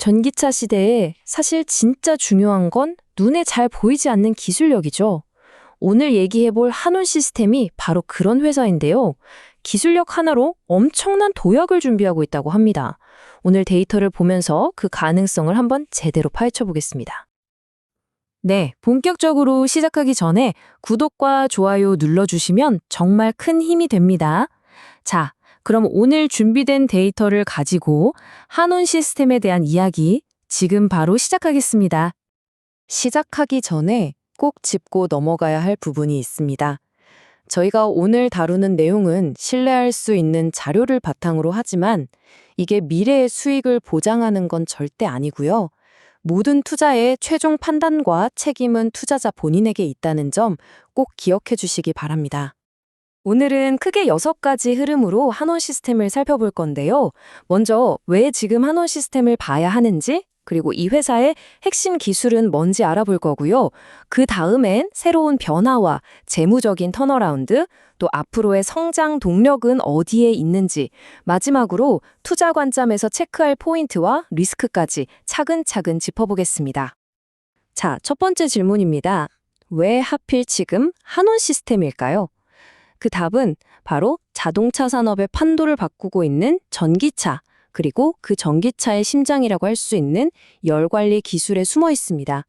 전기차 시대에 사실 진짜 중요한 건 눈에 잘 보이지 않는 기술력이죠. 오늘 얘기해볼 한온 시스템이 바로 그런 회사인데요. 기술력 하나로 엄청난 도약을 준비하고 있다고 합니다. 오늘 데이터를 보면서 그 가능성을 한번 제대로 파헤쳐 보겠습니다. 네, 본격적으로 시작하기 전에 구독과 좋아요 눌러주시면 정말 큰 힘이 됩니다. 자, 그럼 오늘 준비된 데이터를 가지고 한온 시스템에 대한 이야기 지금 바로 시작하겠습니다. 시작하기 전에 꼭 짚고 넘어가야 할 부분이 있습니다. 저희가 오늘 다루는 내용은 신뢰할 수 있는 자료를 바탕으로 하지만 이게 미래의 수익을 보장하는 건 절대 아니고요. 모든 투자의 최종 판단과 책임은 투자자 본인에게 있다는 점 꼭 기억해 주시기 바랍니다. 오늘은 크게 6가지 흐름으로 한온 시스템을 살펴볼 건데요. 먼저 왜 지금 한온 시스템을 봐야 하는지, 그리고 이 회사의 핵심 기술은 뭔지 알아볼 거고요. 그 다음엔 새로운 변화와 재무적인 턴어라운드, 또 앞으로의 성장 동력은 어디에 있는지, 마지막으로 투자 관점에서 체크할 포인트와 리스크까지 차근차근 짚어보겠습니다. 자, 첫 번째 질문입니다. 왜 하필 지금 한온 시스템일까요? 그 답은 바로 자동차 산업의 판도를 바꾸고 있는 전기차, 그리고 그 전기차의 심장이라고 할 수 있는 열관리 기술에 숨어 있습니다.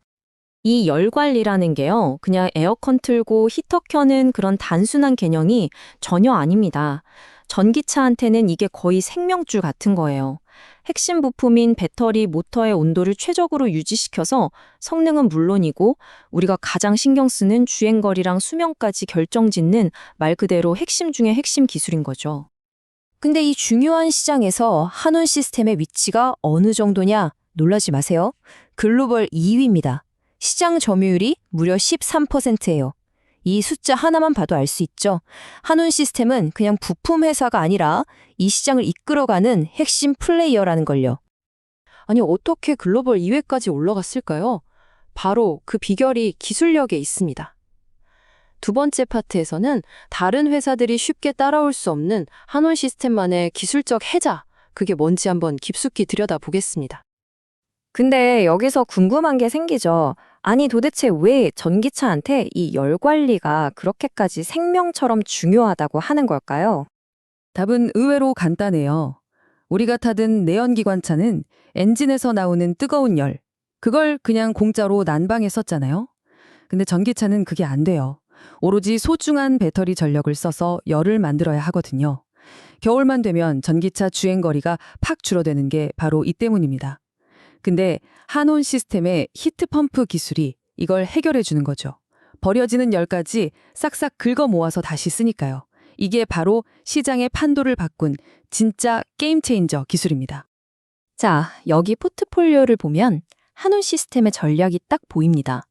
이 열관리라는 게요, 그냥 에어컨 틀고 히터 켜는 그런 단순한 개념이 전혀 아닙니다. 전기차한테는 이게 거의 생명줄 같은 거예요. 핵심 부품인 배터리, 모터의 온도를 최적으로 유지시켜서 성능은 물론이고 우리가 가장 신경 쓰는 주행거리랑 수명까지 결정짓는 말 그대로 핵심 중의 핵심 기술인 거죠. 근데 이 중요한 시장에서 한온 시스템의 위치가 어느 정도냐? 놀라지 마세요. 글로벌 2위입니다. 시장 점유율이 무려 13%예요. 이 숫자 하나만 봐도 알 수 있죠. 한온 시스템은 그냥 부품 회사가 아니라 이 시장을 이끌어가는 핵심 플레이어라는 걸요. 아니, 어떻게 글로벌 2위까지 올라갔을까요? 바로 그 비결이 기술력에 있습니다. 두 번째 파트에서는 다른 회사들이 쉽게 따라올 수 없는 한온 시스템만의 기술적 해자, 그게 뭔지 한번 깊숙이 들여다보겠습니다. 근데 여기서 궁금한 게 생기죠. 아니, 도대체 왜 전기차한테 이 열 관리가 그렇게까지 생명처럼 중요하다고 하는 걸까요? 답은 의외로 간단해요. 우리가 타던 내연기관차는 엔진에서 나오는 뜨거운 열, 그걸 그냥 공짜로 난방에 썼잖아요. 근데 전기차는 그게 안 돼요. 오로지 소중한 배터리 전력을 써서 열을 만들어야 하거든요. 겨울만 되면 전기차 주행거리가 팍 줄어드는 게 바로 이 때문입니다. 근데 한온 시스템의 히트펌프 기술이 이걸 해결해 주는 거죠. 버려지는 열까지 싹싹 긁어 모아서 다시 쓰니까요. 이게 바로 시장의 판도를 바꾼 진짜 게임 체인저 기술입니다. 자, 여기 포트폴리오를 보면 한온 시스템의 전략이 딱 보입니다.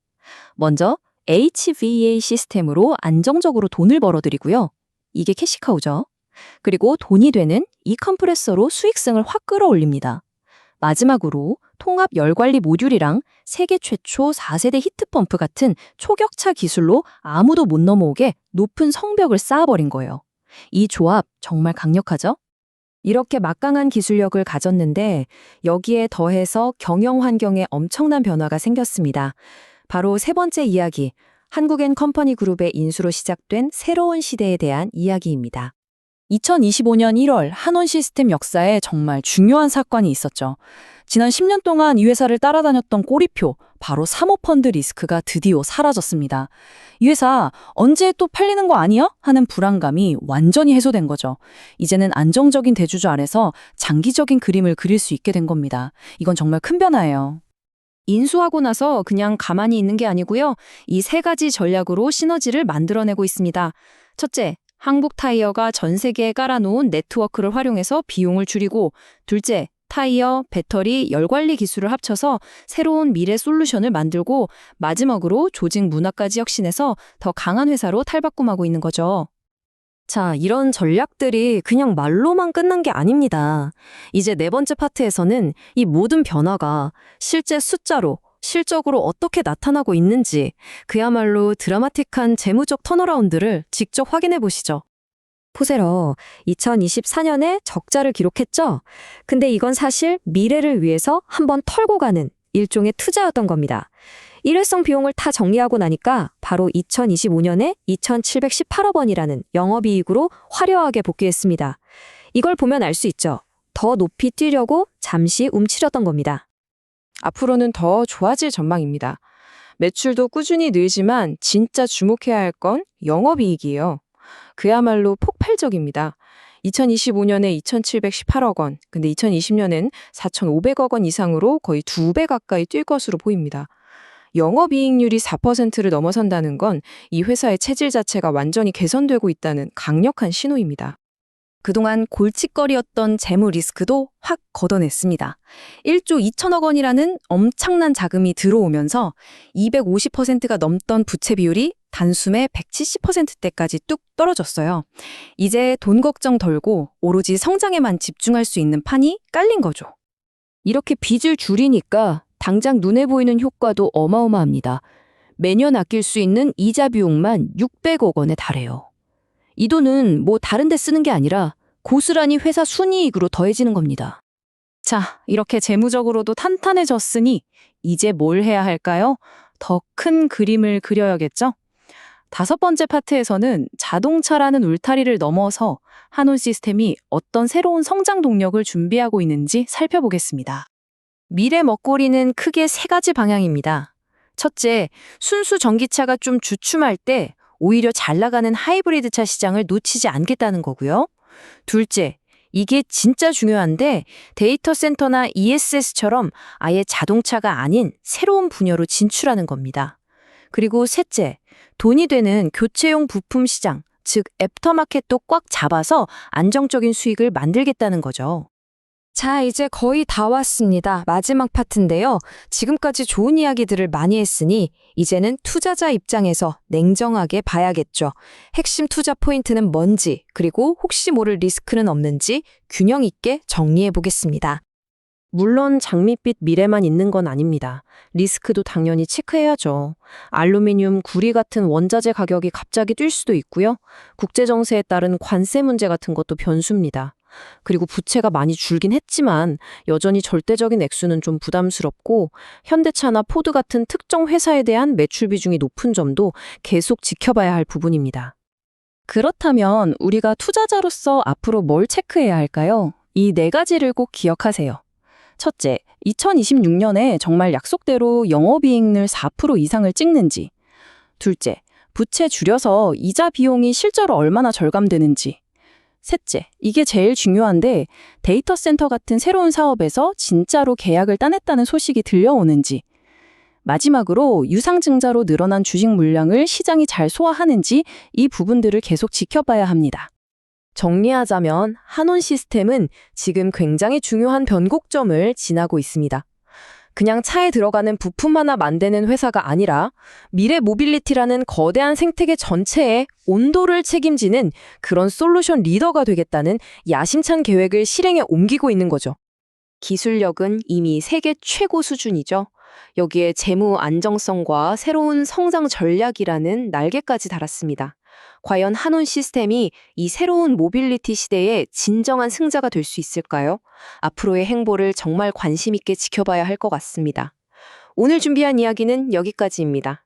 먼저 HVA 시스템으로 안정적으로 돈을 벌어들이고요. 이게 캐시카우죠. 그리고 돈이 되는 이 컴프레서로 수익성을 확 끌어올립니다. 마지막으로 통합 열관리 모듈이랑 세계 최초 4세대 히트펌프 같은 초격차 기술로 아무도 못 넘어오게 높은 성벽을 쌓아버린 거예요. 이 조합 정말 강력하죠? 이렇게 막강한 기술력을 가졌는데 여기에 더해서 경영 환경에 엄청난 변화가 생겼습니다. 바로 세 번째 이야기, 한국엔 컴퍼니 그룹의 인수로 시작된 새로운 시대에 대한 이야기입니다. 2025년 1월 한온 시스템 역사에 정말 중요한 사건이 있었죠. 지난 10년 동안 이 회사를 따라다녔던 꼬리표, 바로 사모펀드 리스크가 드디어 사라졌습니다. 이 회사 언제 또 팔리는 거 아니야? 하는 불안감이 완전히 해소된 거죠. 이제는 안정적인 대주주 아래서 장기적인 그림을 그릴 수 있게 된 겁니다. 이건 정말 큰 변화예요. 인수하고 나서 그냥 가만히 있는 게 아니고요. 이 세 가지 전략으로 시너지를 만들어내고 있습니다. 첫째, 한국 타이어가 전 세계에 깔아놓은 네트워크를 활용해서 비용을 줄이고, 둘째, 타이어, 배터리, 열관리 기술을 합쳐서 새로운 미래 솔루션을 만들고, 마지막으로 조직 문화까지 혁신해서 더 강한 회사로 탈바꿈하고 있는 거죠. 자, 이런 전략들이 그냥 말로만 끝난 게 아닙니다. 이제 네 번째 파트에서는 이 모든 변화가 실제 숫자로, 실적으로 어떻게 나타나고 있는지, 그야말로 드라마틱한 재무적 턴어라운드를 직접 확인해 보시죠. 포세러, 2024년에 적자를 기록했죠? 근데 이건 사실 미래를 위해서 한번 털고 가는 일종의 투자였던 겁니다. 일회성 비용을 다 정리하고 나니까 바로 2025년에 2,718억 원이라는 영업이익으로 화려하게 복귀했습니다. 이걸 보면 알 수 있죠. 더 높이 뛰려고 잠시 움츠렸던 겁니다. 앞으로는 더 좋아질 전망입니다. 매출도 꾸준히 늘지만 진짜 주목해야 할 건 영업이익이에요. 그야말로 폭발적입니다. 2025년에 2,718억 원, 근데 2020년엔 4,500억 원 이상으로 거의 2배 가까이 뛸 것으로 보입니다. 영업이익률이 4%를 넘어선다는 건 이 회사의 체질 자체가 완전히 개선되고 있다는 강력한 신호입니다. 그동안 골칫거리였던 재무 리스크도 확 걷어냈습니다. 1조 2천억 원이라는 엄청난 자금이 들어오면서 250%가 넘던 부채 비율이 단숨에 170%대까지 뚝 떨어졌어요. 이제 돈 걱정 덜고 오로지 성장에만 집중할 수 있는 판이 깔린 거죠. 이렇게 빚을 줄이니까 당장 눈에 보이는 효과도 어마어마합니다. 매년 아낄 수 있는 이자 비용만 600억 원에 달해요. 이 돈은 뭐 다른 데 쓰는 게 아니라 고스란히 회사 순이익으로 더해지는 겁니다. 자, 이렇게 재무적으로도 탄탄해졌으니 이제 뭘 해야 할까요? 더 큰 그림을 그려야겠죠? 5번째 파트에서는 자동차라는 울타리를 넘어서 한온 시스템이 어떤 새로운 성장 동력을 준비하고 있는지 살펴보겠습니다. 미래 먹거리는 크게 3가지 방향입니다. 첫째, 순수 전기차가 좀 주춤할 때 오히려 잘 나가는 하이브리드 차 시장을 놓치지 않겠다는 거고요. 둘째, 이게 진짜 중요한데 데이터 센터나 ESS처럼 아예 자동차가 아닌 새로운 분야로 진출하는 겁니다. 그리고 셋째, 돈이 되는 교체용 부품 시장, 즉 애프터마켓도 꽉 잡아서 안정적인 수익을 만들겠다는 거죠. 자, 이제 거의 다 왔습니다. 마지막 파트인데요. 지금까지 좋은 이야기들을 많이 했으니 이제는 투자자 입장에서 냉정하게 봐야겠죠. 핵심 투자 포인트는 뭔지, 그리고 혹시 모를 리스크는 없는지 균형 있게 정리해 보겠습니다. 물론 장밋빛 미래만 있는 건 아닙니다. 리스크도 당연히 체크해야죠. 알루미늄, 구리 같은 원자재 가격이 갑자기 뛸 수도 있고요. 국제 정세에 따른 관세 문제 같은 것도 변수입니다. 그리고 부채가 많이 줄긴 했지만 여전히 절대적인 액수는 좀 부담스럽고 현대차나 포드 같은 특정 회사에 대한 매출 비중이 높은 점도 계속 지켜봐야 할 부분입니다. 그렇다면 우리가 투자자로서 앞으로 뭘 체크해야 할까요? 이 4가지를 꼭 기억하세요. 첫째, 2026년에 정말 약속대로 영업이익률 4% 이상을 찍는지. 둘째, 부채 줄여서 이자 비용이 실제로 얼마나 절감되는지. 셋째, 이게 제일 중요한데 데이터 센터 같은 새로운 사업에서 진짜로 계약을 따냈다는 소식이 들려오는지. 마지막으로 유상증자로 늘어난 주식 물량을 시장이 잘 소화하는지 이 부분들을 계속 지켜봐야 합니다. 정리하자면 한온 시스템은 지금 굉장히 중요한 변곡점을 지나고 있습니다. 그냥 차에 들어가는 부품 하나 만드는 회사가 아니라 미래 모빌리티라는 거대한 생태계 전체의 온도를 책임지는 그런 솔루션 리더가 되겠다는 야심찬 계획을 실행에 옮기고 있는 거죠. 기술력은 이미 세계 최고 수준이죠. 여기에 재무 안정성과 새로운 성장 전략이라는 날개까지 달았습니다. 과연 한온 시스템이 이 새로운 모빌리티 시대의 진정한 승자가 될 수 있을까요? 앞으로의 행보를 정말 관심 있게 지켜봐야 할 것 같습니다. 오늘 준비한 이야기는 여기까지입니다.